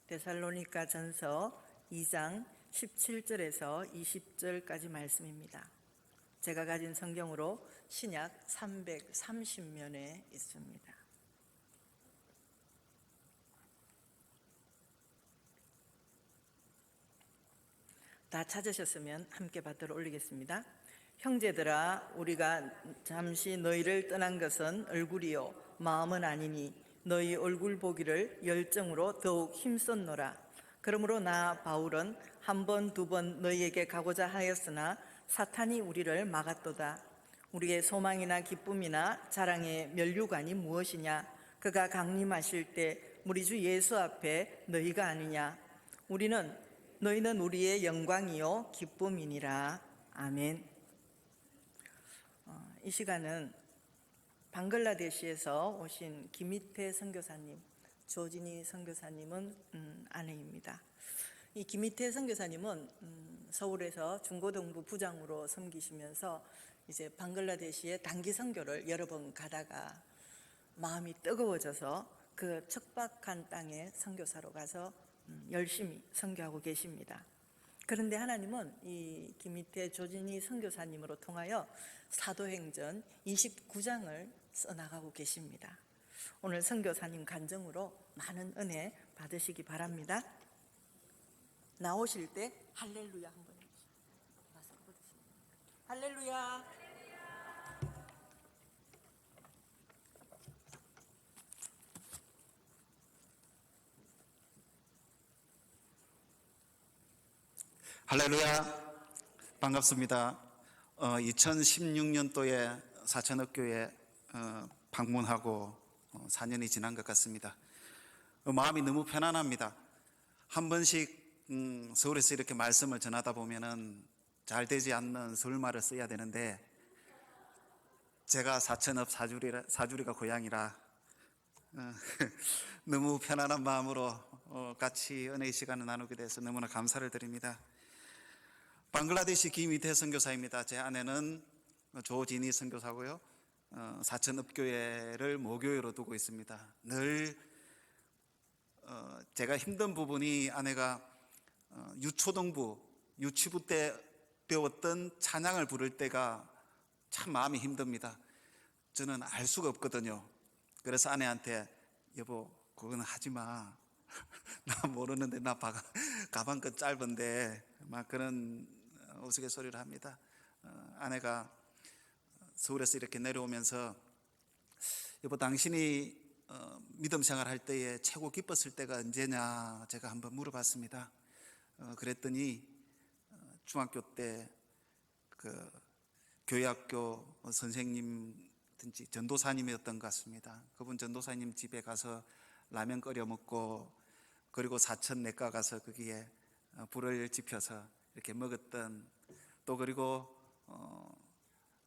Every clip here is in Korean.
데살로니가 전서 2장 17절에서 20절까지 말씀입니다. 제가 가진 성경으로 신약 330면에 있습니다. 다 찾으셨으면 함께 받들어 올리겠습니다. 형제들아, 우리가 잠시 너희를 떠난 것은 얼굴이요 마음은 아니니 너희 얼굴 보기를 열정으로 더욱 힘썼노라. 그러므로 나 바울은 한 번, 두 번 너희에게 가고자 하였으나 사탄이 우리를 막았도다. 우리의 소망이나 기쁨이나 자랑의 면류관이 무엇이냐? 그가 강림하실 때 우리 주 예수 앞에 너희가 아니냐? 너희는 우리의 영광이요 기쁨이니라. 아멘. 이 시간은 방글라데시에서 오신 김희태 선교사님, 조진희 선교사님은 아내입니다. 이 김희태 선교사님은 서울에서 중고등부 부장으로 섬기시면서 이제 방글라데시의 단기 선교를 여러 번 가다가 마음이 뜨거워져서 그 척박한 땅에 선교사로 가서 열심히 선교하고 계십니다. 그런데 하나님은 이 김희태 조진희 선교사님으로 통하여 사도행전 29장을 써나가고 계십니다. 오늘 선교사님 간증으로 많은 은혜 받으시기 바랍니다. 나오실 때 할렐루야 한번 해주세요. 할렐루야. 할렐루야. 반갑습니다. 2016년도에 사천억교회 방문하고 4년이 지난 것 같습니다. 마음이 너무 편안합니다. 한 번씩 서울에서 이렇게 말씀을 전하다 보면은 잘 되지 않는 서울말을 써야 되는데, 제가 사천읍 사주리가 고향이라 너무 편안한 마음으로 같이 은혜의 시간을 나누게 돼서 너무나 감사를 드립니다. 방글라데시 김희태 선교사입니다. 제 아내는 조진희 선교사고요. 사천읍교회를 모교회로 두고 있습니다. 늘 제가 힘든 부분이 아내가 유초등부, 유치부 때 배웠던 찬양을 부를 때가 참 마음이 힘듭니다. 저는 알 수가 없거든요. 그래서 아내한테 여보 그건 하지 마. 나 모르는데 나 가방끈 짧은데 막 그런 우스갯소리를 합니다. 아내가 서울에서 이렇게 내려오면서 여보 당신이 믿음 생활할 때에 최고 기뻤을 때가 언제냐 제가 한번 물어봤습니다. 그랬더니 중학교 때 그 교회학교 선생님든지 전도사님이었던 것 같습니다. 그분 전도사님 집에 가서 라면 끓여 먹고, 그리고 사천 내과 가서 거기에 불을 지펴서 이렇게 먹었던, 또 그리고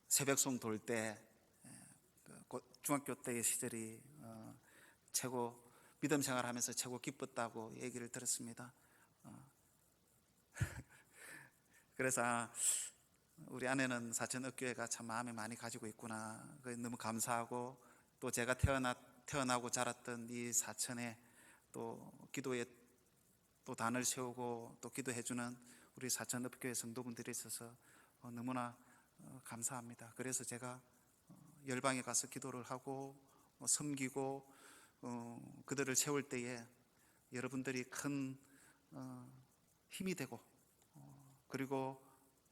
새벽송 돌 때 중학교 때의 시절이 최고 믿음 생활하면서 최고 기뻤다고 얘기를 들었습니다. 그래서 우리 아내는 사천억교회가 참 마음에 많이 가지고 있구나, 너무 감사하고, 또 제가 태어나고 자랐던 이 사천에 또 기도에 또 단을 세우고 또 기도해주는 우리 사천읍교회 성도분들이 있어서 너무나 감사합니다. 그래서 제가 열방에 가서 기도를 하고 섬기고 그들을 세울 때에 여러분들이 큰 힘이 되고 그리고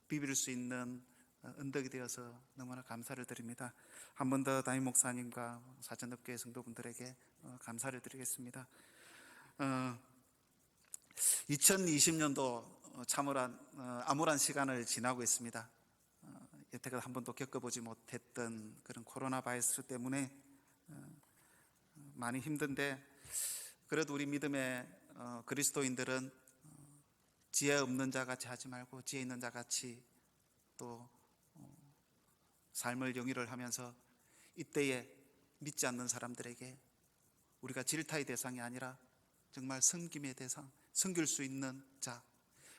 비빌 수 있는 언덕이 되어서 너무나 감사를 드립니다. 한 번 더 담임 목사님과 사천읍교회 성도분들에게 감사를 드리겠습니다. 2020년도 참으로 암울한 시간을 지나고 있습니다. 여태까지 한 번도 겪어보지 못했던 그런 코로나 바이러스 때문에 많이 힘든데, 그래도 우리 믿음의 그리스도인들은 지혜 없는 자 같이 하지 말고 지혜 있는 자 같이 또 삶을 영위를 하면서 이때에 믿지 않는 사람들에게 우리가 질타의 대상이 아니라 정말 섬김의 대상, 섬길 수 있는 자,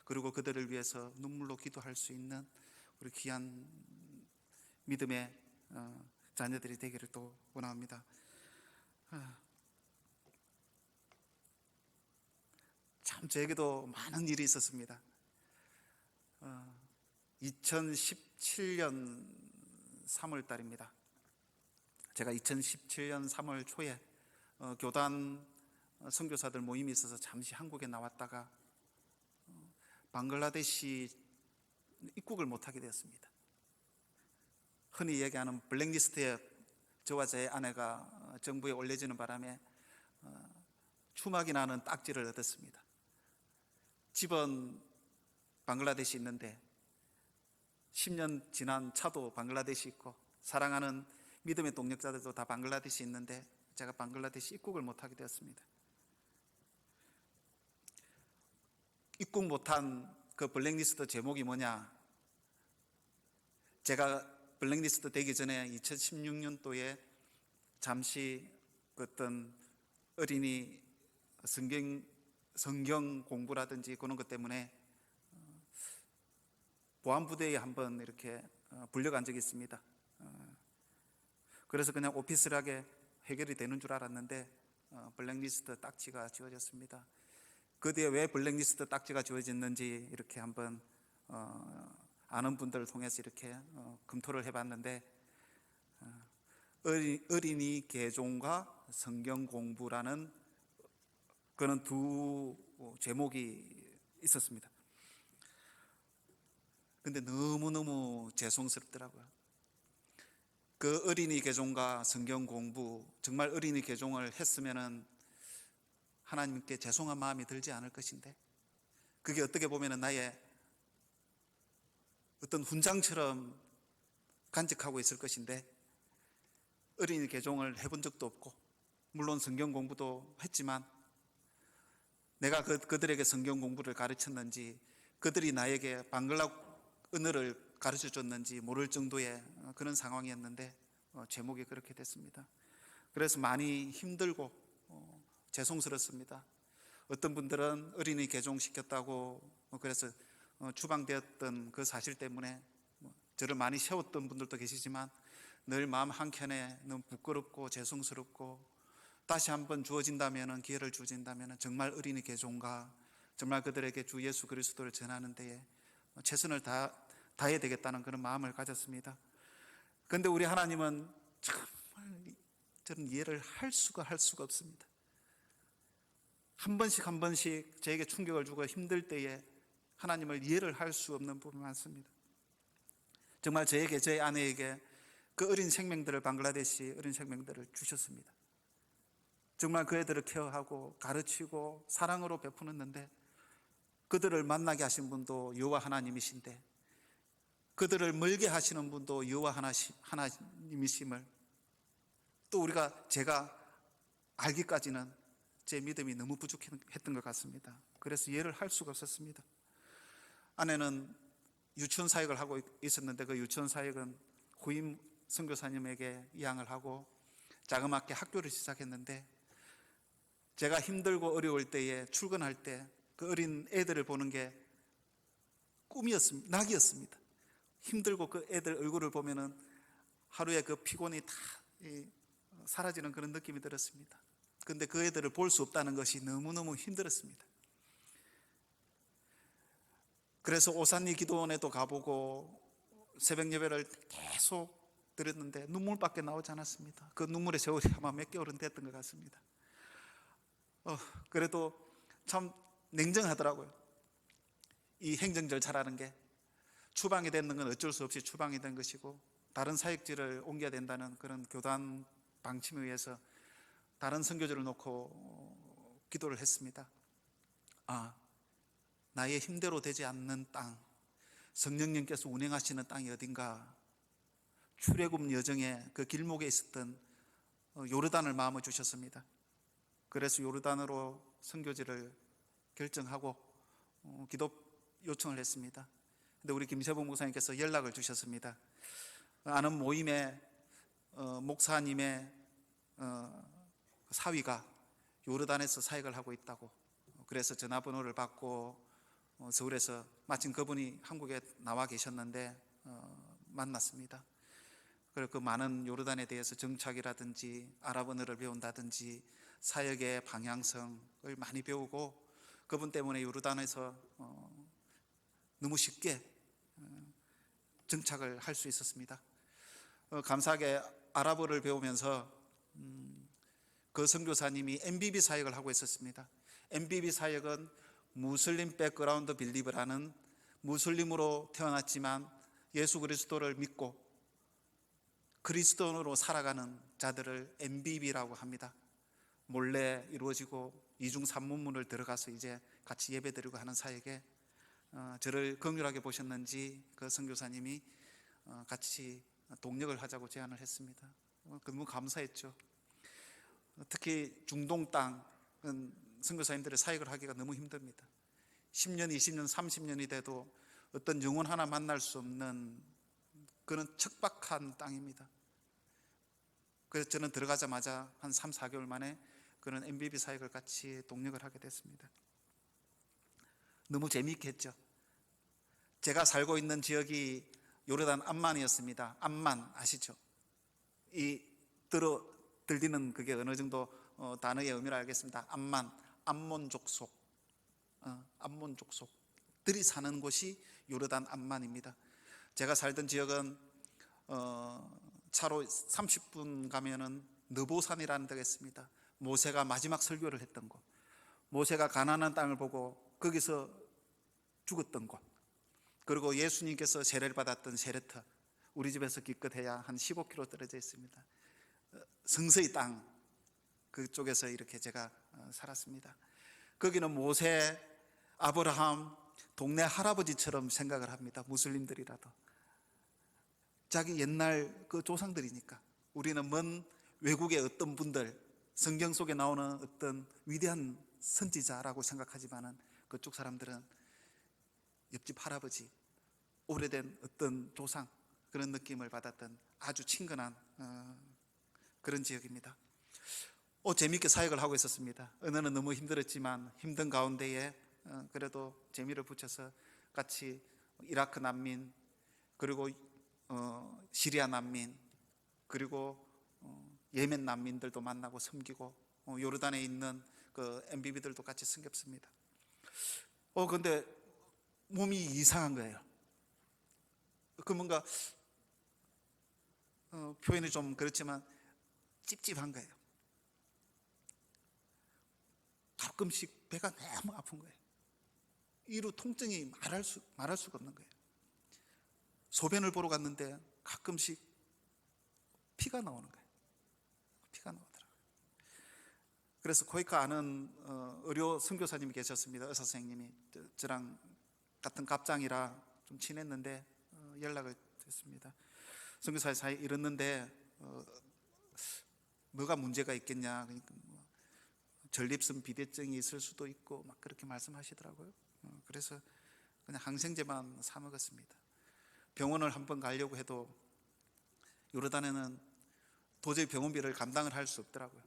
그리고 그들을 위해서 눈물로 기도할 수 있는 우리 귀한 믿음의 자녀들이 되기를 또 원합니다. 참 저에게도 많은 일이 있었습니다. 2017년 3월 달입니다. 제가 2017년 3월 초에 교단 선교사들 모임이 있어서 잠시 한국에 나왔다가 방글라데시 입국을 못하게 되었습니다. 흔히 얘기하는 블랙리스트에 저와 제 아내가 정부에 올려지는 바람에 추막이 나는 딱지를 얻었습니다. 집은 방글라데시 있는데 10년 지난 차도 방글라데시 있고 사랑하는 믿음의 동력자들도 다 방글라데시 있는데 제가 방글라데시 입국을 못하게 되었습니다. 입국 못한 그 블랙리스트 제목이 뭐냐? 제가 블랙리스트 되기 전에 2016년도에 잠시 어떤 어린이 성경 공부라든지 그런 것 때문에 보안부대에 한번 이렇게 불려간 적이 있습니다. 그래서 그냥 오피스하게 해결이 되는 줄 알았는데 블랙리스트 딱지가 지워졌습니다. 그 뒤에 왜 블랙리스트 딱지가 지워졌는지 이렇게 한번 아는 분들을 통해서 이렇게 검토를 해봤는데 어린이 개종과 성경 공부라는 그런 두 제목이 있었습니다. 근데 너무너무 죄송스럽더라고요. 그 어린이 개종과 성경 공부, 정말 어린이 개종을 했으면은 하나님께 죄송한 마음이 들지 않을 것인데, 그게 어떻게 보면은 나의 어떤 훈장처럼 간직하고 있을 것인데, 어린이 개종을 해본 적도 없고, 물론 성경 공부도 했지만, 내가 그들에게 성경 공부를 가르쳤는지, 그들이 나에게 방글라 언어를 가르쳐 줬는지 모를 정도의 그런 상황이었는데 제목이 그렇게 됐습니다. 그래서 많이 힘들고 죄송스럽습니다. 어떤 분들은 어린이 개종시켰다고 그래서 추방되었던 그 사실 때문에 저를 많이 세웠던 분들도 계시지만 늘 마음 한켠에 너무 부끄럽고 죄송스럽고 다시 한번 주어진다면, 기회를 주어진다면 정말 어린이 개종과 정말 그들에게 주 예수 그리스도를 전하는 데에 최선을 다해야 되겠다는 그런 마음을 가졌습니다. 그런데 우리 하나님은 정말 저는 이해를 할 수가 없습니다. 한 번씩 저에게 충격을 주고 힘들 때에 하나님을 이해를 할 수 없는 부분이 많습니다. 정말 저에게, 제 아내에게 그 어린 생명들을, 방글라데시 어린 생명들을 주셨습니다. 정말 그 애들을 케어하고 가르치고 사랑으로 베푸는데 그들을 만나게 하신 분도 여호와 하나님이신데 그들을 멀게 하시는 분도 여호와 하나님이심을 또 제가 알기까지는 제 믿음이 너무 부족했던 것 같습니다. 그래서 이해를 할 수가 없었습니다. 아내는 유치원 사역을 하고 있었는데 그 유치원 사역은 후임 선교사님에게 이양을 하고 자그맣게 학교를 시작했는데 제가 힘들고 어려울 때에 출근할 때 그 어린 애들을 보는 게 꿈이었습니다. 낙이었습니다. 힘들고 그 애들 얼굴을 보면은 하루에 그 피곤이 다 사라지는 그런 느낌이 들었습니다. 그런데 그 애들을 볼 수 없다는 것이 너무너무 힘들었습니다. 그래서 오산리 기도원에도 가보고 새벽 예배를 계속 드렸는데 눈물밖에 나오지 않았습니다. 그 눈물의 세월이 아마 몇 개월은 됐던 것 같습니다. 그래도 참 냉정하더라고요. 이 행정절 잘하는 게 추방이 되는 건 어쩔 수 없이 추방이 된 것이고 다른 사역지를 옮겨야 된다는 그런 교단 방침에 의해서 다른 선교지를 놓고 기도를 했습니다. 나의 힘대로 되지 않는 땅, 성령님께서 운행하시는 땅이 어딘가. 출애굽 여정의 그 길목에 있었던 요르단을 마음을 주셨습니다. 그래서 요르단으로 선교지를 결정하고 기도 요청을 했습니다. 근데 우리 김세봉 목사님께서 연락을 주셨습니다. 아는 모임에 목사님의 사위가 요르단에서 사역을 하고 있다고. 그래서 전화번호를 받고 서울에서 마침 그분이 한국에 나와 계셨는데 만났습니다. 그리고 그 많은 요르단에 대해서 정착이라든지 아랍 언어를 배운다든지 사역의 방향성을 많이 배우고 그분 때문에 요르단에서 너무 쉽게 정착을 할 수 있었습니다. 감사하게 아랍어를 배우면서 그 선교사님이 MBB 사역을 하고 있었습니다. MBB 사역은 무슬림 백그라운드 빌리브라는 무슬림으로 태어났지만 예수 그리스도를 믿고 그리스도인으로 살아가는 자들을 MBB라고 합니다. 몰래 이루어지고 이중 삼문문을 들어가서 이제 같이 예배드리고 하는 사역에 저를 긍휼하게 보셨는지 그 선교사님이 같이 동력을 하자고 제안을 했습니다. 너무 감사했죠. 특히 중동 땅은 선교사님들의 사역을 하기가 너무 힘듭니다. 10년, 20년, 30년이 돼도 어떤 영혼 하나 만날 수 없는 그런 척박한 땅입니다. 그래서 저는 들어가자마자 한 3, 4개월 만에 그런 MBB 사역을 같이 동력을 하게 됐습니다. 너무 재미있게 했죠. 제가 살고 있는 지역이 요르단 암만이었습니다. 암만 아시죠? 이 들리는 그게 어느 정도 단어의 의미를 알겠습니다. 암만, 암몬 족속, 암몬 족속들이 사는 곳이 요르단 암만입니다. 제가 살던 지역은 차로 30분 가면은 느보산이라는 데가 있습니다. 모세가 마지막 설교를 했던 곳, 모세가 가나안 땅을 보고 거기서 죽었던 곳, 그리고 예수님께서 세례를 받았던 세례터, 우리 집에서 기껏해야 한 15km 떨어져 있습니다. 성서의 땅 그쪽에서 이렇게 제가 살았습니다. 거기는 모세, 아브라함, 동네 할아버지처럼 생각을 합니다. 무슬림들이라도 자기 옛날 그 조상들이니까. 우리는 먼 외국의 어떤 분들, 성경 속에 나오는 어떤 위대한 선지자라고 생각하지만은 그쪽 사람들은 옆집 할아버지, 오래된 어떤 조상, 그런 느낌을 받았던 아주 친근한 그런 지역입니다. 재미있게 사역을 하고 있었습니다. 은혜는 너무 힘들었지만 힘든 가운데에 그래도 재미를 붙여서 같이 이라크 난민, 그리고 시리아 난민, 그리고 예멘 난민들도 만나고 섬기고 요르단에 있는 그 MBB들도 같이 섬겼습니다. 근데 몸이 이상한 거예요. 그 뭔가 표현이 좀 그렇지만 찝찝한 거예요. 가끔씩 배가 너무 아픈 거예요. 이루 통증이 말할 수가 없는 거예요. 소변을 보러 갔는데 가끔씩 피가 나오는 거예요. 피가 나오더라고요. 그래서 코이카 아는 의료 선교사님이 계셨습니다. 의사 선생님이 저랑 같은 갑장이라 좀 친했는데 연락을 했습니다. 선교사의 사이 이랬는데 뭐가 문제가 있겠냐. 그러니까 전립선 비대증이 있을 수도 있고 막 그렇게 말씀하시더라고요. 그래서 그냥 항생제만 사 먹었습니다. 병원을 한번 가려고 해도 요르단에는 도저히 병원비를 감당을 할 수 없더라고요.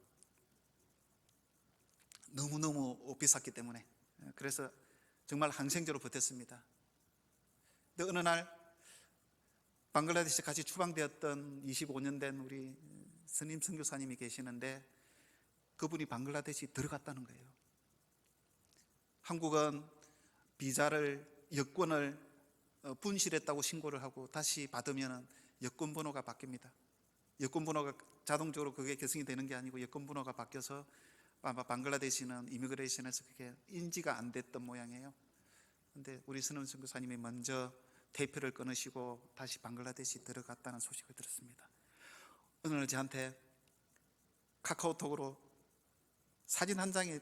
너무너무 비쌌기 때문에. 그래서 정말 항생제로 버텼습니다. 근데 어느 날 방글라데시 같이 추방되었던 25년 된 우리 스님 선교사님이 계시는데 그분이 방글라데시 들어갔다는 거예요. 한국은 비자를, 여권을 분실했다고 신고를 하고 다시 받으면 여권 번호가 바뀝니다. 여권 번호가 자동적으로 그게 계승이 되는 게 아니고 여권 번호가 바뀌어서 아마 방글라데시는 이미그레이션에서 그게 인지가 안 됐던 모양이에요. 근데 우리 스님 선교사님이 먼저 테이프를 끊으시고 다시 방글라데시 들어갔다는 소식을 들었습니다. 어느 날 저한테 카카오톡으로 사진 한 장이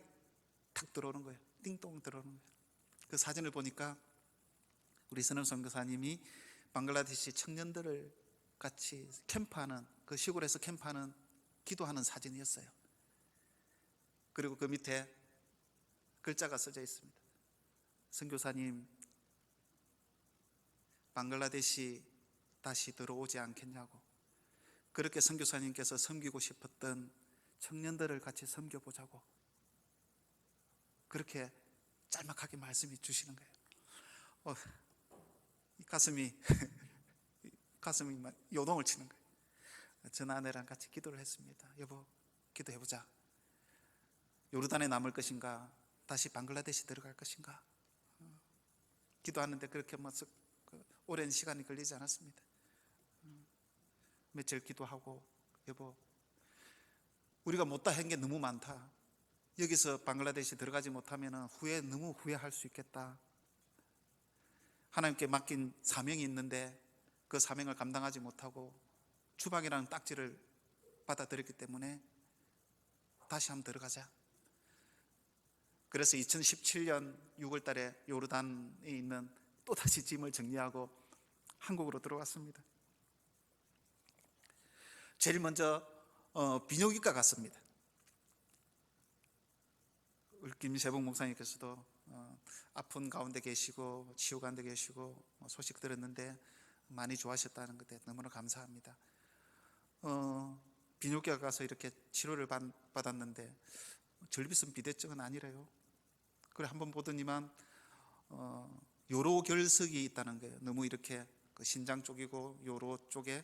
탁 들어오는 거예요. 띵동 들어오는 거예요. 그 사진을 보니까 우리 스님 선교사님이 방글라데시 청년들을 같이 캠프하는, 그 시골에서 캠프하는, 기도하는 사진이었어요. 그리고 그 밑에 글자가 써져 있습니다. 선교사님, 방글라데시 다시 들어오지 않겠냐고. 그렇게 선교사님께서 섬기고 싶었던 청년들을 같이 섬겨보자고 그렇게 짤막하게 말씀해 주시는 거예요. 이 가슴이 막 요동을 치는 거예요. 전 아내랑 같이 기도를 했습니다. 여보, 기도해보자. 요르단에 남을 것인가, 다시 방글라데시 들어갈 것인가? 기도하는데 그렇게 오랜 시간이 걸리지 않았습니다. 며칠 기도하고, 여보, 우리가 못다 한 게 너무 많다. 여기서 방글라데시 들어가지 못하면 너무 후회할 수 있겠다. 하나님께 맡긴 사명이 있는데 그 사명을 감당하지 못하고 추방이라는 딱지를 받아들였기 때문에 다시 한번 들어가자. 그래서 2017년 6월 달에 요르단에 있는 또다시 짐을 정리하고 한국으로 들어왔습니다. 제일 먼저 비뇨기과 갔습니다. 우리 김세봉 목사님께서도 아픈 가운데 계시고 치유 가운데 계시고 소식 들었는데 많이 좋아하셨다는 것에 너무나 감사합니다. 비뇨기과 가서 이렇게 치료를 받았는데 절비성 비대증은 아니래요. 그래 한번 보더니만 요로 결석이 있다는 거예요. 너무 이렇게 그 신장 쪽이고 요로 쪽에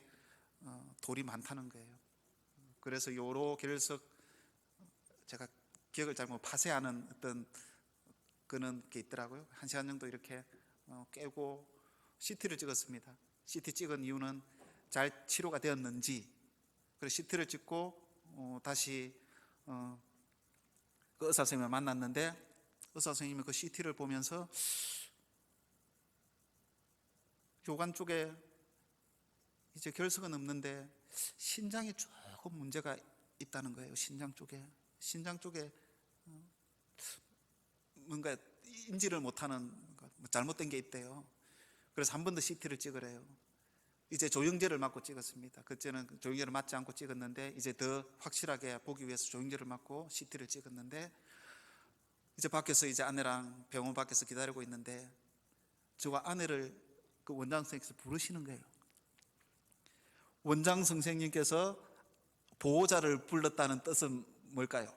돌이 많다는 거예요. 그래서 요로 결석, 제가 기억을 잘못 파쇄하는 어떤 그런 게 있더라고요. 1시간 정도 이렇게 깨고 CT를 찍었습니다. CT 찍은 이유는 잘 치료가 되었는지. 그래서 CT를 찍고 다시 그 의사 선생님을 만났는데 의사 선생님이 그 CT를 보면서 요관 쪽에 이제 결석은 없는데 신장에 조금 문제가 있다는 거예요. 신장 쪽에 뭔가 인지를 못하는 잘못된 게 있대요. 그래서 한 번 더 CT를 찍으래요. 이제 조영제를 맞고 찍었습니다. 그때는 조영제를 맞지 않고 찍었는데 이제 더 확실하게 보기 위해서 조영제를 맞고 CT를 찍었는데 이제 밖에서 이제 아내랑 병원 밖에서 기다리고 있는데 저와 아내를 그 원장 선생님께서 부르시는 거예요. 원장 선생님께서 보호자를 불렀다는 뜻은 뭘까요?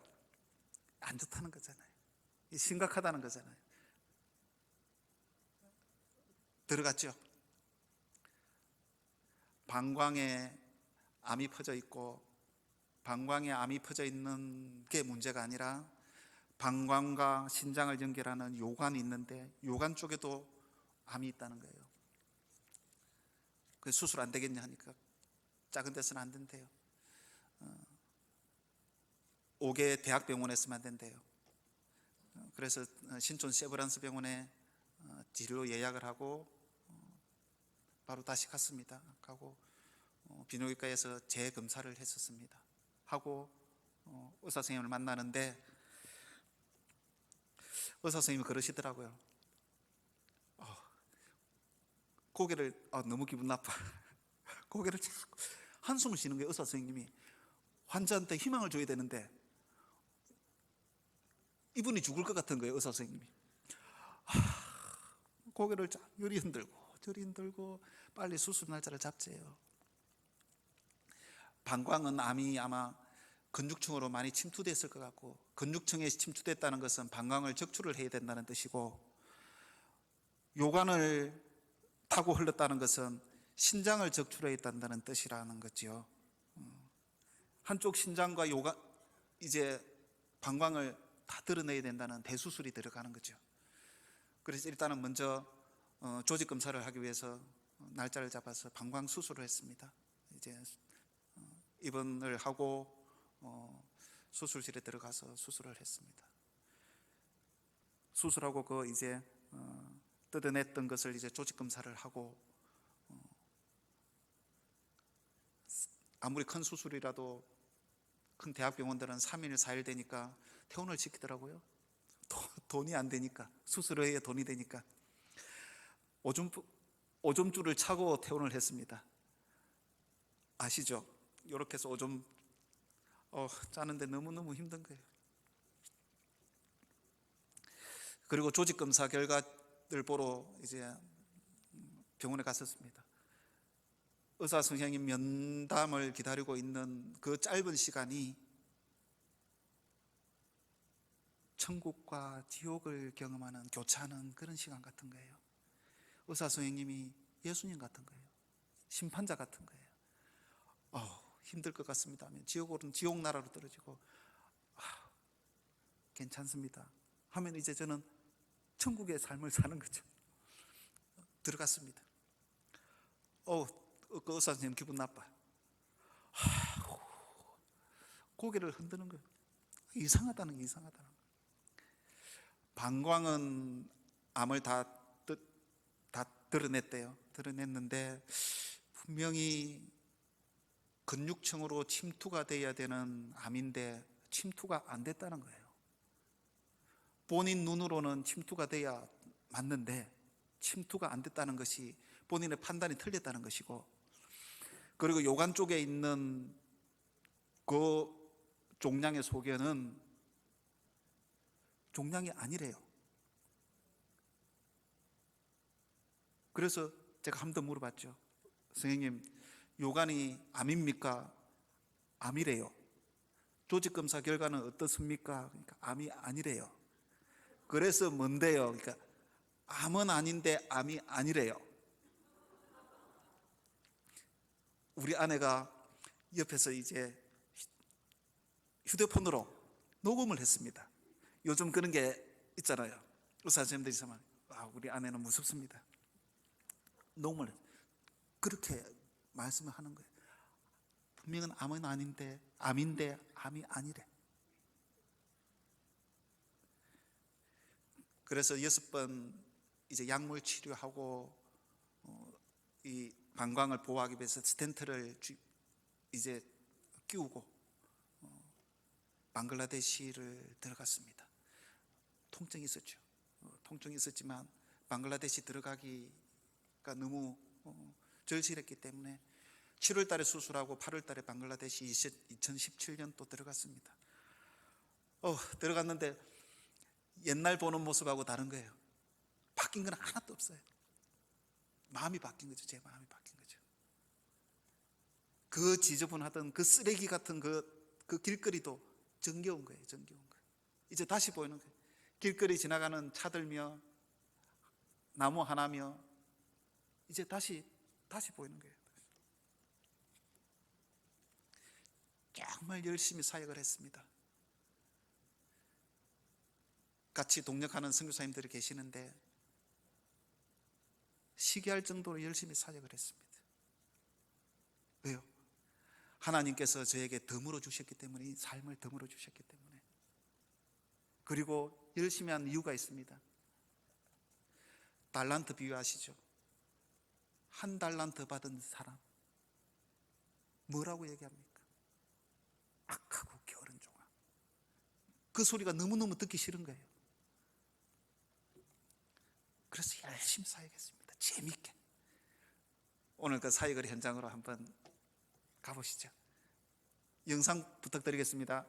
안 좋다는 거잖아요. 심각하다는 거잖아요. 들어갔죠. 방광에 암이 퍼져 있고 방광에 암이 퍼져 있는 게 문제가 아니라 방광과 신장을 연결하는 요관이 있는데 요관 쪽에도 암이 있다는 거예요. 그 수술 안 되겠냐 하니까 작은 데서는 안 된대요. 5개 대학병원에서만 안 된대요. 그래서 신촌 세브란스 병원에 진료 예약을 하고 바로 다시 갔습니다. 가고 비뇨기과에서 재검사를 했었습니다. 하고 의사 선생님을 만나는데 의사 선생님이 그러시더라고요. 고개를 너무 기분 나빠. 고개를 자꾸 한숨을 쉬는 거예요. 의사 선생님이 환자한테 희망을 줘야 되는데 이분이 죽을 것 같은 거예요. 의사 선생님이 고개를 요리 흔들고 저리 흔들고 빨리 수술 날짜를 잡재요. 방광은 암이 아마 근육층으로 많이 침투됐을 것 같고 근육층에 침투됐다는 것은 방광을 적출을 해야 된다는 뜻이고 요관을 타고 흘렀다는 것은 신장을 적출해야 된다는 뜻이라는 거죠. 한쪽 신장과 요관 이제 방광을 다 드러내야 된다는 대수술이 들어가는 거죠. 그래서 일단은 먼저 조직 검사를 하기 위해서 날짜를 잡아서 방광 수술을 했습니다. 이제 입원을 하고 수술실에 들어가서 수술을 했습니다. 수술하고 그 이제 뜯어냈던 것을 이제 조직 검사를 하고 아무리 큰 수술이라도 큰 대학병원들은 3일 4일 되니까 퇴원을 시키더라고요. 돈이 안 되니까 수술을 해야 돈이 되니까 오줌줄을 차고 퇴원을 했습니다. 아시죠? 이렇게 해서 오줌 짜는데 너무너무 힘든 거예요. 그리고 조직 검사 결과를 보러 이제 병원에 갔었습니다. 의사 선생님 면담을 기다리고 있는 그 짧은 시간이 천국과 지옥을 경험하는 교차하는 그런 시간 같은 거예요. 의사 선생님이 예수님 같은 거예요. 심판자 같은 거예요. 힘들 것 같습니다 하면 지옥 나라로 떨어지고 괜찮습니다. 하면 이제 저는 천국의 삶을 사는 거죠. 들어갔습니다. 그 의사 선생님 기분 나빠. 고개를 흔드는 거예요. 이상하다는 게 이상하다는 거예요. 방광은 암을 다 드러냈대요. 드러냈는데 분명히 근육층으로 침투가 돼야 되는 암인데 침투가 안 됐다는 거예요. 본인 눈으로는 침투가 돼야 맞는데 침투가 안 됐다는 것이 본인의 판단이 틀렸다는 것이고, 그리고 요관 쪽에 있는 그 종양의 소견은 종양이 아니래요. 그래서 제가 한 번 더 물어봤죠. 선생님, 요관이 암입니까? 암이래요. 조직검사 결과는 어떻습니까? 그러니까 암이 아니래요. 그래서 뭔데요? 그러니까 암은 아닌데 암이 아니래요. 우리 아내가 옆에서 이제 휴대폰으로 녹음을 했습니다. 요즘 그런 게 있잖아요. 의사 선생님들이 있으면 우리 아내는 무섭습니다. 녹음을 그렇게 말씀을 하는 거예요. 분명은 암은 아닌데 암인데 암이 아니래. 그래서 6번 이제 약물 치료하고 이 방광을 보호하기 위해서 스텐트를 이제 끼우고 방글라데시를 들어갔습니다. 통증이 있었죠. 통증이 있었지만 방글라데시 들어가기가 너무 절실했기 때문에 7월 달에 수술하고 8월 달에 방글라데시 2017년 또 들어갔습니다. 들어갔는데 옛날 보는 모습하고 다른 거예요. 바뀐 건 하나도 없어요. 마음이 바뀐 거죠. 제 마음이 바뀐 거죠. 그 지저분하던 그 쓰레기 같은 그 길거리도 정겨운 거예요. 정겨운 거예요. 이제 다시 보이는 거예요. 길거리 지나가는 차들며 나무 하나며 이제 다시 보이는 거예요. 정말 열심히 사역을 했습니다. 같이 동력하는 선교사님들이 계시는데 시기할 정도로 열심히 사역을 했습니다. 왜요? 하나님께서 저에게 덤으로 주셨기 때문에, 이 삶을 덤으로 주셨기 때문에. 그리고 열심히 한 이유가 있습니다. 달란트 비유 아시죠? 한 달란트 받은 사람 뭐라고 얘기합니까? 악하고 게으른 종아. 그 소리가 너무너무 듣기 싫은 거예요. 그래서 열심히 사역했습니다. 재밌게. 오늘 그 사역을 현장으로 한번 가보시죠. 영상 부탁드리겠습니다.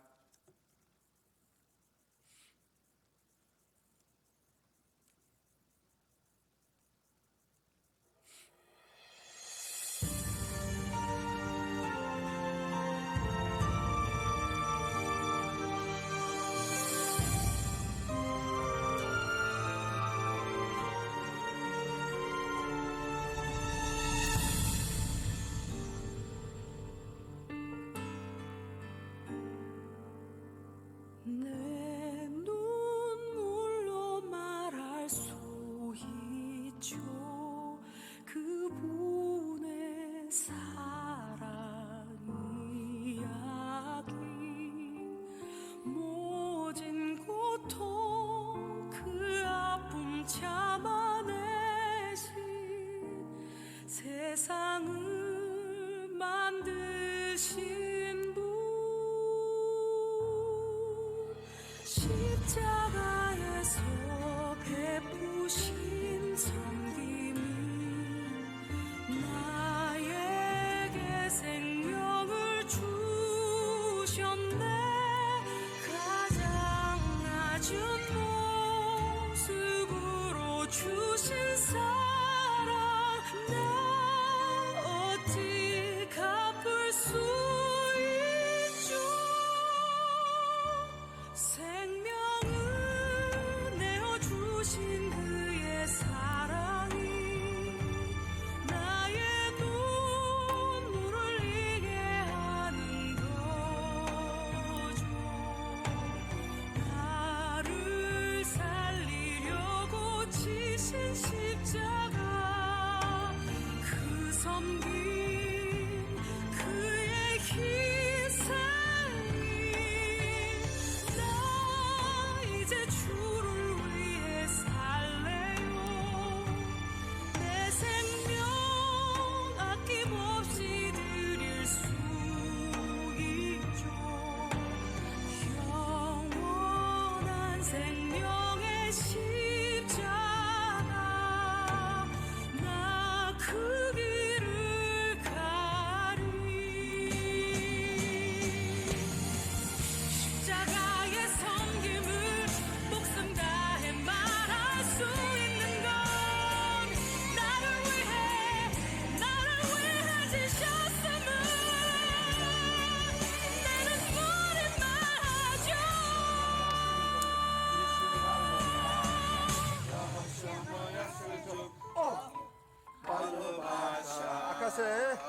아카세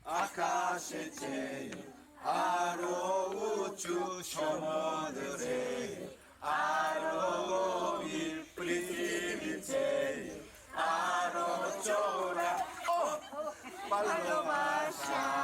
아카세 제일 아로 우주 쇼머들의 아로 빌프리티 제일 아로 쪼라 빨로 마샤.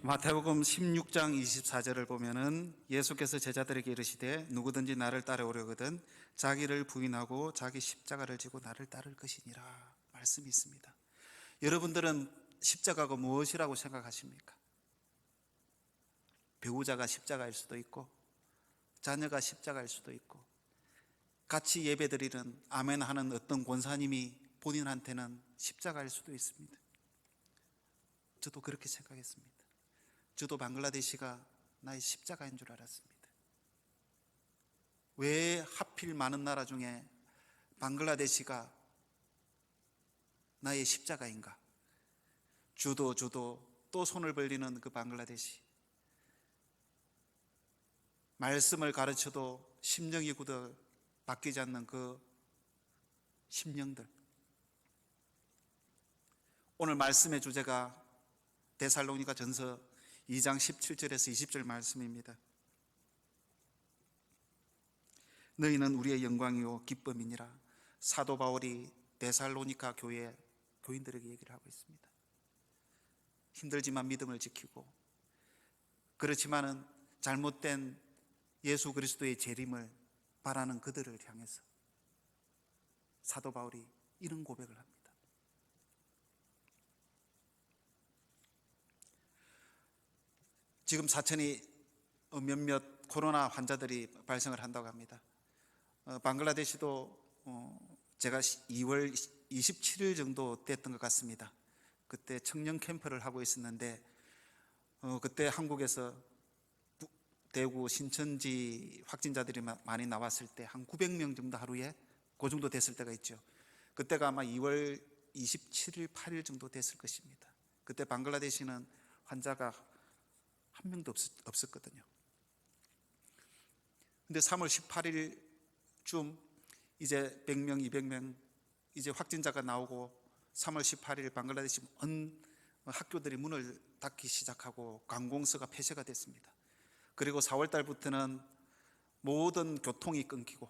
마태복음 16장 24절을 보면은 예수께서 제자들에게 이르시되 누구든지 나를 따라오려거든 자기를 부인하고 자기 십자가를 지고 나를 따를 것이니라 말씀이 있습니다. 여러분들은 십자가가 무엇이라고 생각하십니까? 배우자가 십자가일 수도 있고 자녀가 십자가일 수도 있고 같이 예배드리는 아멘하는 어떤 권사님이 본인한테는 십자가일 수도 있습니다. 저도 그렇게 생각했습니다. 저도 방글라데시가 나의 십자가인 줄 알았습니다. 왜 하필 많은 나라 중에 방글라데시가 나의 십자가인가? 주도 또 손을 벌리는 그 방글라데시, 말씀을 가르쳐도 심령이 굳어 바뀌지 않는 그 심령들. 오늘 말씀의 주제가 데살로니가 전서 2장 17절에서 20절 말씀입니다. 너희는 우리의 영광이요 기쁨이니라. 사도 바울이 데살로니가 교회 교인들에게 얘기를 하고 있습니다. 힘들지만 믿음을 지키고, 그렇지만은 잘못된 예수 그리스도의 재림을 바라는 그들을 향해서 사도 바울이 이런 고백을 합니다. 지금 사천이 몇몇 코로나 환자들이 발생을 한다고 합니다. 방글라데시도 제가 2월 27일 정도 됐던 것 같습니다. 그때 청년 캠프를 하고 있었는데 그때 한국에서 대구 신천지 확진자들이 많이 나왔을 때 한 900명 정도 하루에 그 정도 됐을 때가 있죠. 그때가 아마 2월 27일, 8일 정도 됐을 것입니다. 그때 방글라데시는 환자가 한 명도 없었거든요. 근데 3월 18일쯤 이제 100명, 200명 이제 확진자가 나오고 3월 18일 방글라데시 학교들이 문을 닫기 시작하고 관공서가 폐쇄가 됐습니다. 그리고 4월 달부터는 모든 교통이 끊기고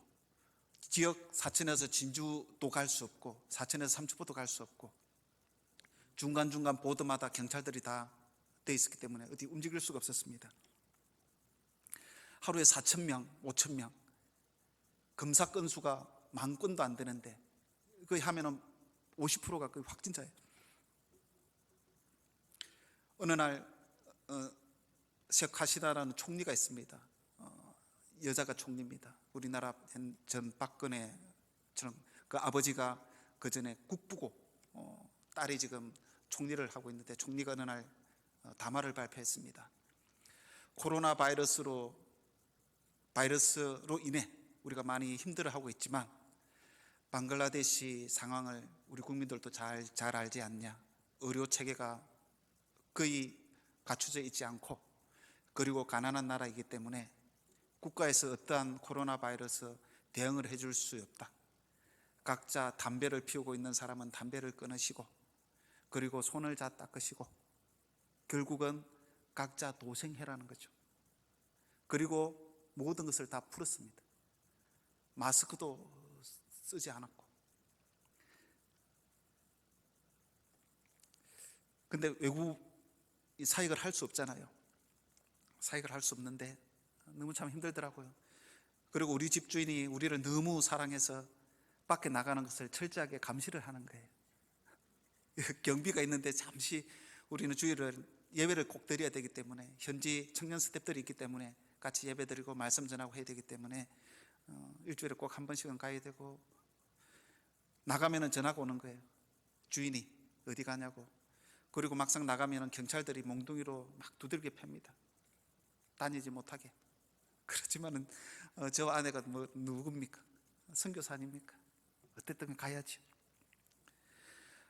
지역 사천에서 진주도 갈 수 없고 사천에서 삼주포도 갈 수 없고 중간중간 보드마다 경찰들이 다 돼 있었기 때문에 어디 움직일 수가 없었습니다. 하루에 4,000명, 5,000명, 검사 건수가 10,000건도 안 되는데 거의 하면은 50%가 거의 확진자예요. 어느 날 셰카시다라는 총리가 있습니다. 여자가 총리입니다. 우리나라 전 박근혜처럼 그 아버지가 그 전에 국부고 딸이 지금 총리를 하고 있는데 총리가 어느 날 담화를 발표했습니다. 코로나 바이러스로 인해 우리가 많이 힘들어하고 있지만 방글라데시 상황을 우리 국민들도 잘 알지 않냐. 의료 체계가 거의 갖춰져 있지 않고 그리고 가난한 나라이기 때문에 국가에서 어떠한 코로나 바이러스 대응을 해줄 수 없다. 각자 담배를 피우고 있는 사람은 담배를 끊으시고 그리고 손을 다 닦으시고 결국은 각자 도생해라는 거죠. 그리고 모든 것을 다 풀었습니다. 마스크도 쓰지 않았고 근데 외국 사역을 할 수 없잖아요. 사역을 할 수 없는데 너무 참 힘들더라고요. 그리고 우리 집주인이 우리를 너무 사랑해서 밖에 나가는 것을 철저하게 감시를 하는 거예요. 경비가 있는데 잠시 우리는 주일을 예배를 꼭 드려야 되기 때문에, 현지 청년 스태프들이 있기 때문에 같이 예배 드리고 말씀 전하고 해야 되기 때문에 일주일에 꼭 한 번씩은 가야 되고, 나가면은 전화가 오는 거예요. 주인이 어디 가냐고. 그리고 막상 나가면은 경찰들이 몽둥이로 막 두들겨 팹니다. 다니지 못하게. 그렇지만은 저 아내가 뭐 누굽니까? 선교사 아닙니까? 어쨌든 가야지.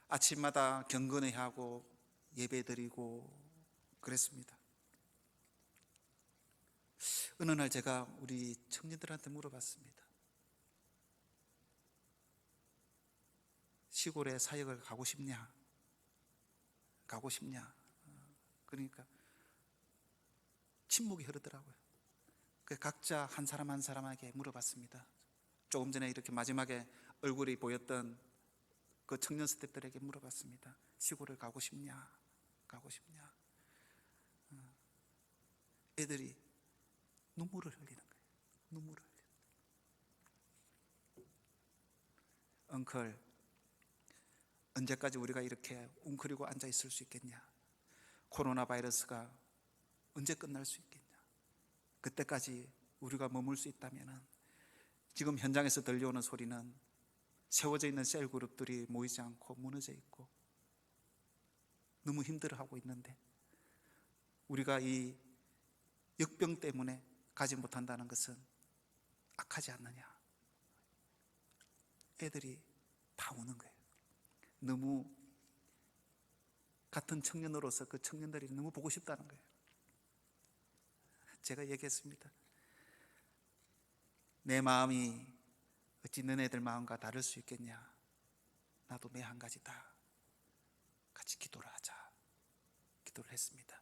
아침마다 경건회 하고 예배 드리고 그랬습니다. 어느 날 제가 우리 청년들한테 물어봤습니다. 시골에 사역을 가고 싶냐? 가고 싶냐? 그러니까 침묵이 흐르더라고요. 각자 한 사람 한 사람에게 물어봤습니다. 조금 전에 이렇게 마지막에 얼굴이 보였던 그 청년 스태프들에게 물어봤습니다. 시골을 가고 싶냐? 가고 싶냐? 애들이 눈물을 흘리는 거예요. 눈물을 흘리는 거예요. 엉클, 언제까지 우리가 이렇게 웅크리고 앉아 있을 수 있겠냐? 코로나 바이러스가 언제 끝날 수 있겠냐? 그때까지 우리가 머물 수 있다면, 지금 현장에서 들려오는 소리는 세워져 있는 셀 그룹들이 모이지 않고 무너져 있고 너무 힘들어하고 있는데, 우리가 이 역병 때문에 가지 못한다는 것은 악하지 않느냐? 애들이 다 우는 거예요. 너무 같은 청년으로서 그 청년들이 너무 보고 싶다는 거예요. 제가 얘기했습니다. 내 마음이 어찌 너네들 마음과 다를 수 있겠냐? 나도 매 한 가지다. 같이 기도를 하자. 기도를 했습니다.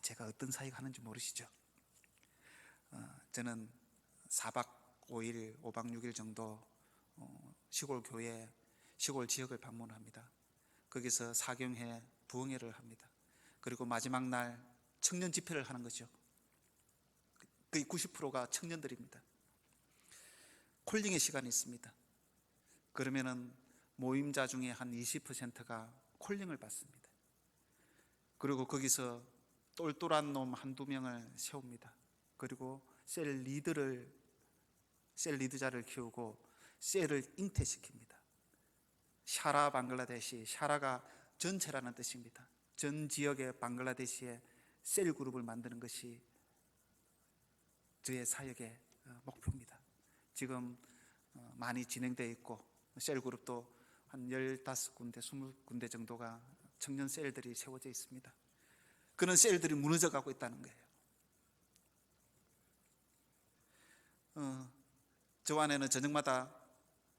제가 어떤 사역 하는지 모르시죠? 저는 4박 5일, 5박 6일 정도 시골 교회, 시골 지역을 방문합니다. 거기서 사경회, 부흥회를 합니다. 그리고 마지막 날 청년 집회를 하는 거죠. 거의 90%가 청년들입니다. 콜링의 시간이 있습니다. 그러면은 모임자 중에 한 20%가 콜링을 받습니다. 그리고 거기서 똘똘한 놈 한두 명을 세웁니다. 그리고 셀 리드자를 키우고 셀을 잉태시킵니다. 샤라 방글라데시, 샤라가 전체라는 뜻입니다. 전 지역의 방글라데시의 셀 그룹을 만드는 것이 저의 사역의 목표입니다. 지금 많이 진행되어 있고 셀 그룹도 한 15군데, 20군데 정도가 청년 셀들이 세워져 있습니다. 그런 셀들이 무너져 가고 있다는 거예요. 저 안에는 저녁마다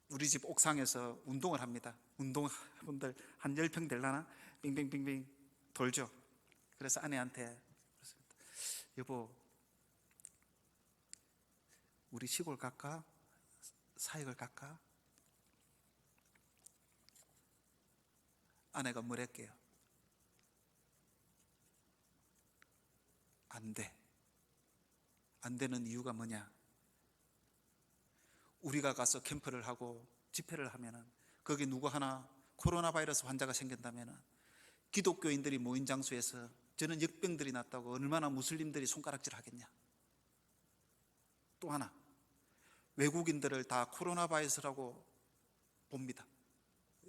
우리 집 옥상에서 운동을 합니다. 운동분들 한 10평 되려나? 빙빙빙빙 돌죠. 그래서 아내한테 그렇습니다. 여보, 우리 시골 갈까? 사역을 갈까? 아내가 뭐랬게요? 안 돼. 안 되는 이유가 뭐냐? 우리가 가서 캠프를 하고 집회를 하면은 거기 누구 하나 코로나 바이러스 환자가 생긴다면은 기독교인들이 모인 장소에서 저는 역병들이 났다고 얼마나 무슬림들이 손가락질 하겠냐? 또 하나, 외국인들을 다 코로나 바이러스라고 봅니다.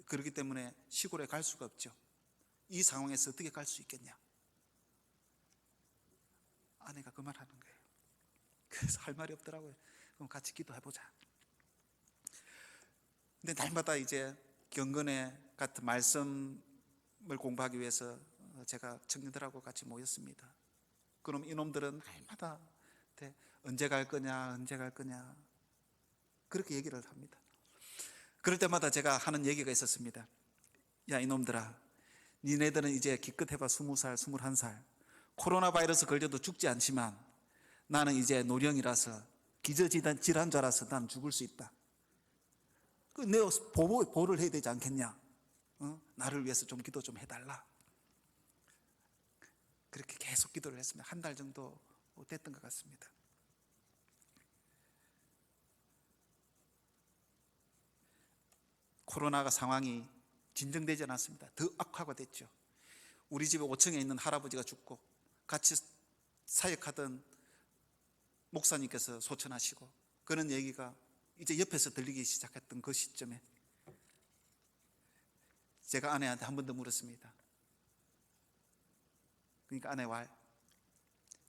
그렇기 때문에 시골에 갈 수가 없죠. 이 상황에서 어떻게 갈 수 있겠냐? 아내가 그 말 하는 거예요. 그래서 할 말이 없더라고요. 그럼 같이 기도해보자. 근데 날마다 이제 경건회 같은 말씀을 공부하기 위해서 제가 청년들하고 같이 모였습니다. 그럼 이놈들은 날마다 언제 갈 거냐, 언제 갈 거냐 그렇게 얘기를 합니다. 그럴 때마다 제가 하는 얘기가 있었습니다. 야, 이놈들아, 니네들은 이제 기껏해봐 20살, 21살 코로나 바이러스 걸려도 죽지 않지만 나는 이제 노령이라서 기저질환자라서 난 죽을 수 있다. 내가 보호를 해야 되지 않겠냐? 나를 위해서 좀 기도 좀 해달라. 그렇게 계속 기도를 했습니다. 한 달 정도 됐던 것 같습니다. 코로나가 상황이 진정되지 않았습니다. 더 악화가 됐죠. 우리 집에 5층에 있는 할아버지가 죽고 같이 사역하던 목사님께서 소천하시고 그런 얘기가 이제 옆에서 들리기 시작했던 그 시점에 제가 아내한테 한 번 더 물었습니다. 그러니까 아내와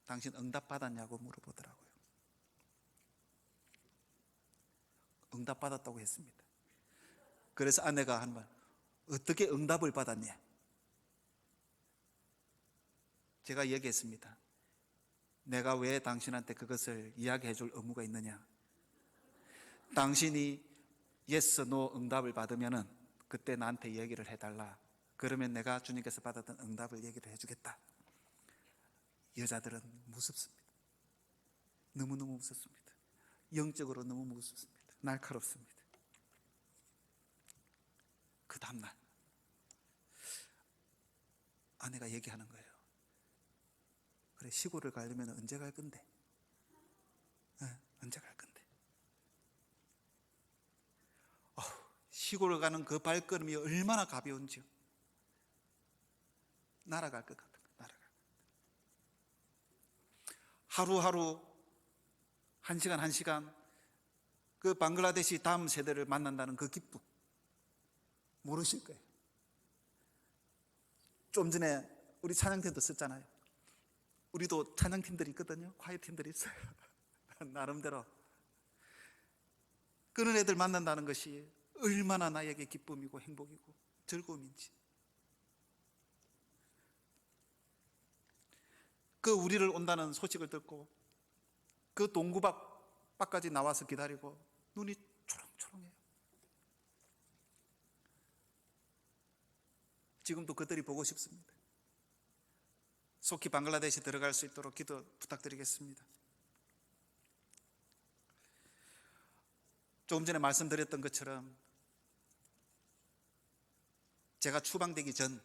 당신 응답 받았냐고 물어보더라고요. 응답 받았다고 했습니다. 그래서 아내가 한 말, 어떻게 응답을 받았냐? 제가 얘기했습니다. 내가 왜 당신한테 그것을 이야기해 줄 의무가 있느냐? 당신이 yes, no 응답을 받으면은 그때 나한테 얘기를 해달라. 그러면 내가 주님께서 받았던 응답을 얘기를 해주겠다. 여자들은 무섭습니다. 너무너무 무섭습니다. 영적으로 너무 무섭습니다. 날카롭습니다. 그 다음날 아내가 얘기하는 거예요. 그래, 시골을 가려면 언제 갈 건데? 언제 갈 건데? 시골을 가는 그 발걸음이 얼마나 가벼운지요. 날아갈 것 같은 거, 날아갈. 하루하루, 한 시간 한 시간 그 방글라데시 다음 세대를 만난다는 그 기쁨 모르실 거예요. 좀 전에 우리 찬양팀도 썼잖아요. 우리도 찬양팀들이 있거든요. 과외팀들이 있어요. 나름대로 그런 애들 만난다는 것이 얼마나 나에게 기쁨이고 행복이고 즐거움인지. 그 우리를 온다는 소식을 듣고 그 동구 밖까지 나와서 기다리고 눈이 초롱초롱해요. 지금도 그들이 보고 싶습니다. 속히 방글라데시 들어갈 수 있도록 기도 부탁드리겠습니다. 조금 전에 말씀드렸던 것처럼 제가 추방되기 전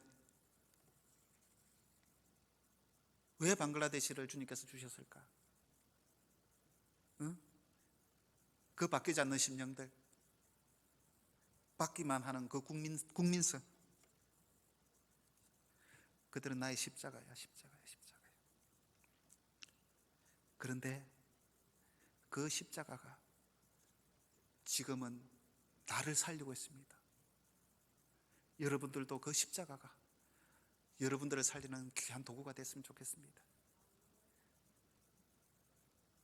왜 방글라데시를 주님께서 주셨을까? 그 바뀌지 않는 심령들, 받기만 하는 그 국민성, 그들은 나의 십자가야, 십자가야, 십자가야. 그런데 그 십자가가 지금은 나를 살리고 있습니다. 여러분들도 그 십자가가 여러분들을 살리는 귀한 도구가 됐으면 좋겠습니다.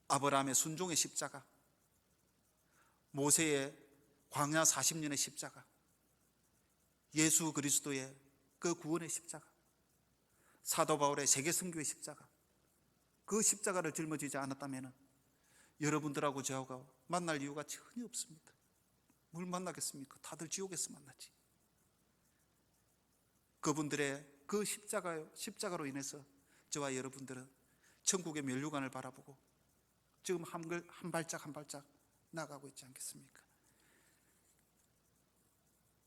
아브라함의 순종의 십자가, 모세의 광야 40년의 십자가, 예수 그리스도의 그 구원의 십자가, 사도 바울의 세계 선교의 십자가, 그 십자가를 짊어지지 않았다면 여러분들하고 저하고 만날 이유가 전혀 없습니다. 뭘 만나겠습니까? 다들 지옥에서 만나지. 그분들의 그 십자가로 인해서 저와 여러분들은 천국의 면류관을 바라보고 지금 한 발짝 한 발짝 나가고 있지 않겠습니까?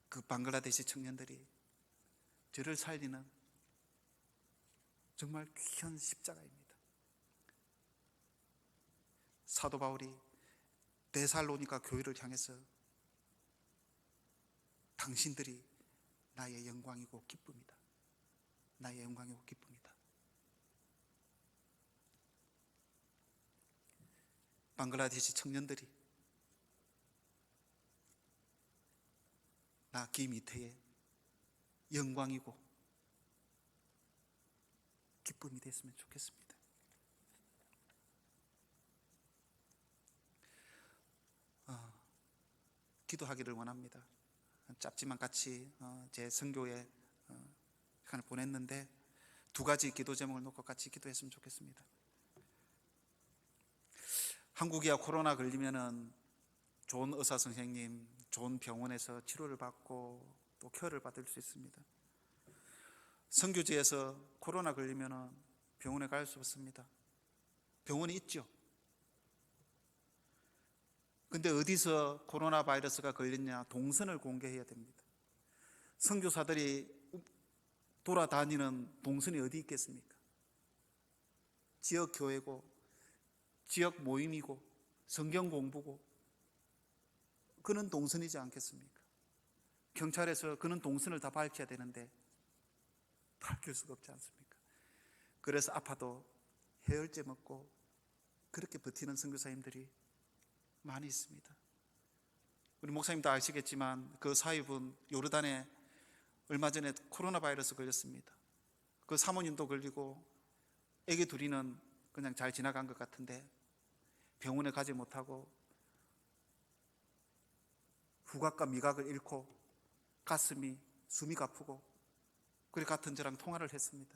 그 방글라데시 청년들이 저를 살리는 정말 귀한 십자가입니다. 사도 바울이 데살로니가 교회를 향해서 당신들이 나의 영광이고 기쁨이다. 나의 영광이고 기쁨이다. 방글라데시 청년들이 나 김이태의 영광이고 기쁨이 됐으면 좋겠습니다. 기도하기를 원합니다. 짧지만 같이 제 선교에 시간을 보냈는데 두 가지 기도 제목을 놓고 같이 기도했으면 좋겠습니다. 한국이야 코로나 걸리면은 좋은 의사 선생님, 좋은 병원에서 치료를 받고 또 케어를 받을 수 있습니다. 선교지에서 코로나 걸리면은 병원에 갈 수 없습니다. 병원이 있죠. 근데 어디서 코로나 바이러스가 걸렸냐 동선을 공개해야 됩니다. 선교사들이 돌아다니는 동선이 어디 있겠습니까? 지역 교회고, 지역 모임이고, 성경 공부고, 그는 동선이지 않겠습니까? 경찰에서 그는 동선을 다 밝혀야 되는데 밝힐 수가 없지 않습니까? 그래서 아파도 해열제 먹고 그렇게 버티는 선교사님들이 많이 있습니다. 우리 목사님도 아시겠지만 그 사위분 요르단에 얼마 전에 코로나 바이러스 걸렸습니다. 그 사모님도 걸리고 애기 둘이는 그냥 잘 지나간 것 같은데 병원에 가지 못하고 후각과 미각을 잃고 가슴이 숨이 가쁘고 그래 같은 저랑 통화를 했습니다.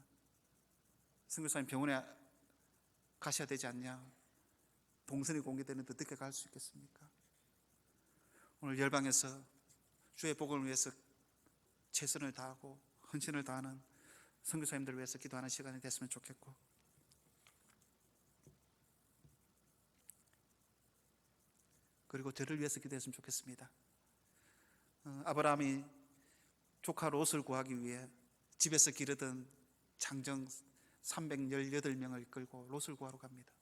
선교사님 병원에 가셔야 되지 않냐? 동선이 공개되는데 어떻게 갈 수 있겠습니까? 오늘 열방에서 주의 복음을 위해서 최선을 다하고 헌신을 다하는 선교사님들을 위해서 기도하는 시간이 됐으면 좋겠고, 그리고 저를 위해서 기도했으면 좋겠습니다. 아브라함이 조카 롯을 구하기 위해 집에서 기르던 장정 318명을 이끌고 롯을 구하러 갑니다.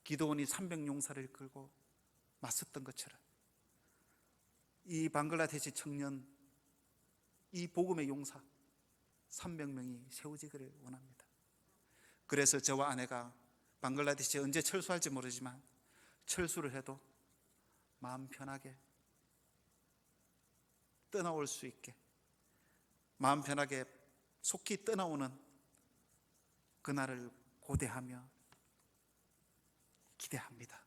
기드온이 300용사를 이끌고 맞섰던 것처럼 이 방글라데시 청년, 이 복음의 용사 300명이 세워지기를 원합니다. 그래서 저와 아내가 방글라데시에 언제 철수할지 모르지만 철수를 해도 마음 편하게 떠나올 수 있게, 마음 편하게 속히 떠나오는 그날을 고대하며 기대합니다.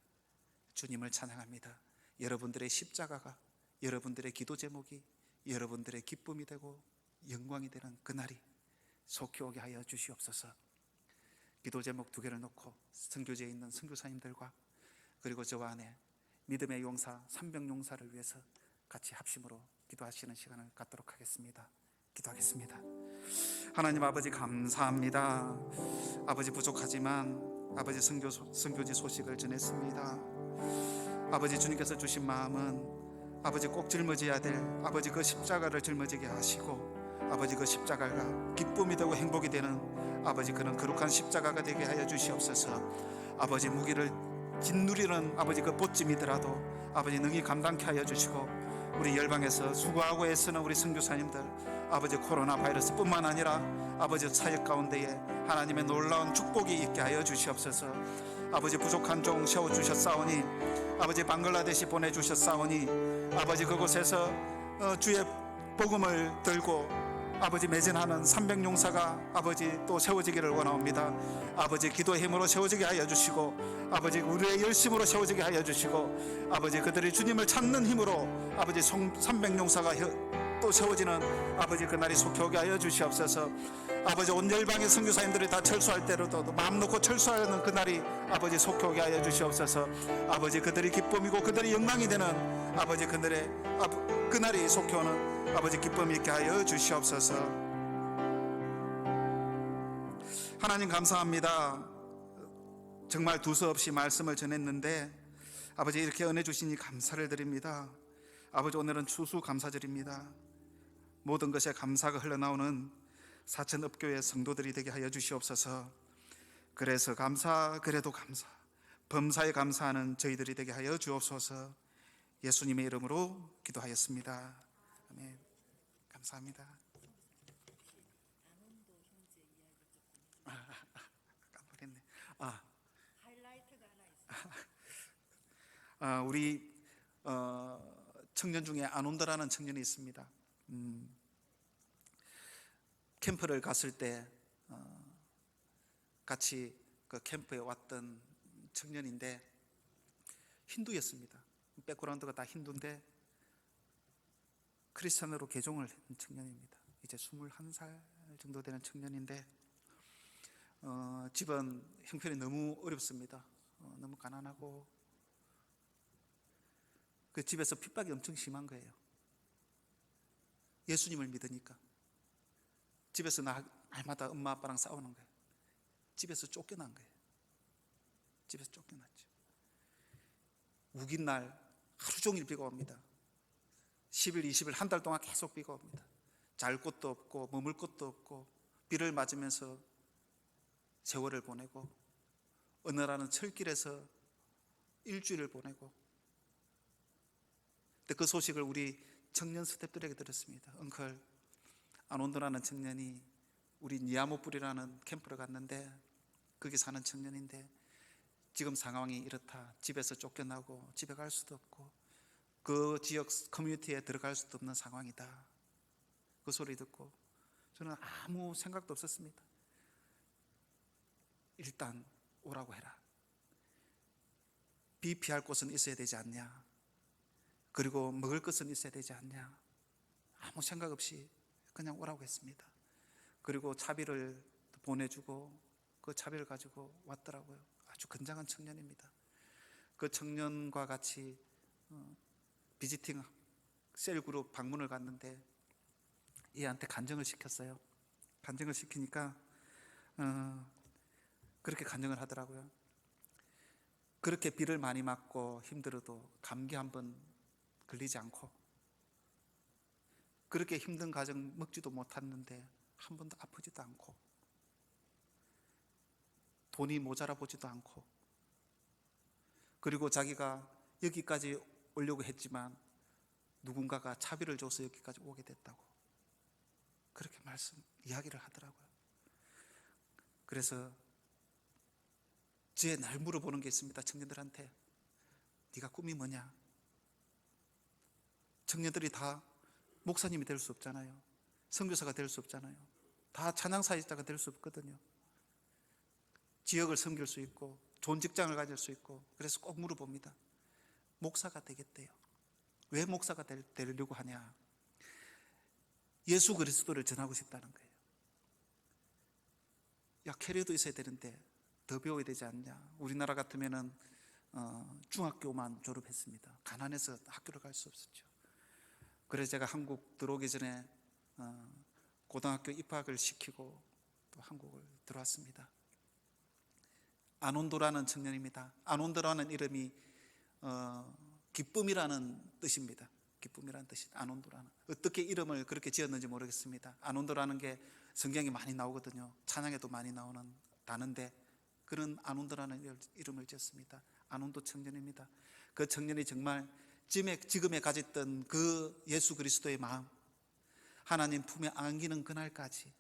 주님을 찬양합니다. 여러분들의 십자가가, 여러분들의 기도 제목이 여러분들의 기쁨이 되고 영광이 되는 그날이 속히 오게 하여 주시옵소서. 기도 제목 2개를 놓고 선교지에 있는 선교사님들과 그리고 저와 아내 믿음의 용사 300용사를 위해서 같이 합심으로 기도하시는 시간을 갖도록 하겠습니다. 기도하겠습니다. 하나님 아버지 감사합니다. 아버지 부족하지만 아버지 선교지 소식을 전했습니다. 아버지 주님께서 주신 마음은 아버지 꼭 짊어져야 될 아버지 그 십자가를 짊어지게 하시고 아버지 그 십자가가 기쁨이 되고 행복이 되는 아버지 그런 거룩한 십자가가 되게 하여 주시옵소서. 아버지 무기를 짓누리는 아버지 그 보찜이더라도 아버지 능히 감당케 하여 주시고 우리 열방에서 수고하고 애쓰는 우리 선교사님들 아버지 코로나 바이러스뿐만 아니라 아버지 사역 가운데에 하나님의 놀라운 축복이 있게 하여 주시옵소서. 아버지 부족한 종 세워주셨사오니 아버지 방글라데시 보내주셨사오니 아버지 그곳에서 주의 복음을 들고 아버지 매진하는 300용사가 아버지 또 세워지기를 원합니다. 아버지 기도의 힘으로 세워지게 하여 주시고 아버지 우리의 열심으로 세워지게 하여 주시고 아버지 그들이 주님을 찾는 힘으로 아버지 300용사가 또 세워지는 아버지 그날이 속히 오게 하여 주시옵소서. 아버지 온 열방의 선교사님들이 다 철수할 때로도 마음 놓고 철수하는 그날이 아버지 속히 오게 하여 주시옵소서. 아버지 그들이 기쁨이고 그들이 영광이 되는 아버지 그날이 속히 오는 아버지 기쁨이 있게 하여 주시옵소서. 하나님 감사합니다. 정말 두서없이 말씀을 전했는데 아버지 이렇게 은혜 주시니 감사를 드립니다. 아버지 오늘은 추수감사절입니다. 모든 것에 감사가 흘러나오는 사천읍교회 성도들이 되게 하여 주시옵소서. 그래서 감사 그래도 감사 범사에 감사하는 저희들이 되게 하여 주옵소서. 예수님의 이름으로 기도하였습니다. 아멘. 감사합니다. 깜빡했네. 하이라이트가 하나 있어요. 우리 청년 중에 안온다라는 청년이 있습니다. 캠프를 갔을 때 같이 그 캠프에 왔던 청년인데 힌두였습니다. 백그라운드가 다 힌두인데 크리스찬으로 개종을 한 청년입니다. 이제 21살 정도 되는 청년인데 집은 형편이 너무 어렵습니다. 너무 가난하고 그 집에서 핍박이 엄청 심한 거예요. 예수님을 믿으니까 집에서 날마다 엄마 아빠랑 싸우는 거예요. 집에서 쫓겨난 거예요. 집에서 쫓겨났죠. 우긴 날 하루 종일 비가 옵니다. 10일, 20일 한 달 동안 계속 비가 옵니다. 잘 곳도 없고 머물 곳도 없고 비를 맞으면서 세월을 보내고 어느 날은 철길에서 일주일을 보내고, 근데 그 소식을 우리 청년 스태프들에게 들었습니다. 엉클, 안온도라는 청년이 우리 니아모뿔이라는 캠프를 갔는데 거기 사는 청년인데 지금 상황이 이렇다. 집에서 쫓겨나고 집에 갈 수도 없고 그 지역 커뮤니티에 들어갈 수도 없는 상황이다. 그 소리 듣고 저는 아무 생각도 없었습니다. 일단 오라고 해라. 비 피할 곳은 있어야 되지 않냐, 그리고 먹을 것은 있어야 되지 않냐, 아무 생각 없이 그냥 오라고 했습니다. 그리고 차비를 보내주고 그 차비를 가지고 왔더라고요. 아주 건장한 청년입니다. 그 청년과 같이 비지팅 셀그룹 방문을 갔는데 얘한테 간증을 시켰어요. 간증을 시키니까 그렇게 간증을 하더라고요. 그렇게 비를 많이 맞고 힘들어도 감기 한 번 걸리지 않고, 그렇게 힘든 가정 먹지도 못했는데 한 번도 아프지도 않고, 돈이 모자라 보지도 않고, 그리고 자기가 여기까지 오려고 했지만 누군가가 차비를 줘서 여기까지 오게 됐다고 그렇게 이야기를 하더라고요. 그래서 제 날 물어보는 게 있습니다. 청년들한테 네가 꿈이 뭐냐? 청년들이 다 목사님이 될 수 없잖아요. 선교사가 될 수 없잖아요. 다 찬양사역자가 될 수 없거든요. 지역을 섬길 수 있고 좋은 직장을 가질 수 있고, 그래서 꼭 물어봅니다. 목사가 되겠대요. 왜 목사가 되려고 하냐? 예수 그리스도를 전하고 싶다는 거예요. 야, 캐리어도 있어야 되는데 더 배워야 되지 않냐? 우리나라 같으면은 중학교만 졸업했습니다. 가난해서 학교를 갈 수 없었죠. 그래서 제가 한국 들어오기 전에 고등학교 입학을 시키고 또 한국을 들어왔습니다. 안온도라는 청년입니다. 안온도라는 이름이 기쁨이라는 뜻입니다. 기쁨이라는 뜻이 안온도라는. 어떻게 이름을 그렇게 지었는지 모르겠습니다. 안온도라는 게 성경에 많이 나오거든요. 찬양에도 많이 나오는 단어인데 그런 안온도라는 이름을 지었습니다. 안온도 청년입니다. 그 청년이 정말 지금에 가졌던 그 예수 그리스도의 마음, 하나님 품에 안기는 그날까지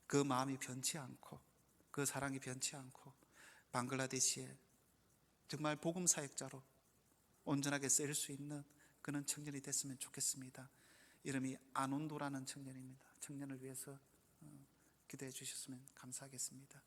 그 마음이 변치 않고 그 사랑이 변치 않고 방글라데시에 정말 복음 사역자로 온전하게 쓰일 수 있는 그런 청년이 됐으면 좋겠습니다. 이름이 안온도라는 청년입니다. 청년을 위해서 기도해 주셨으면 감사하겠습니다.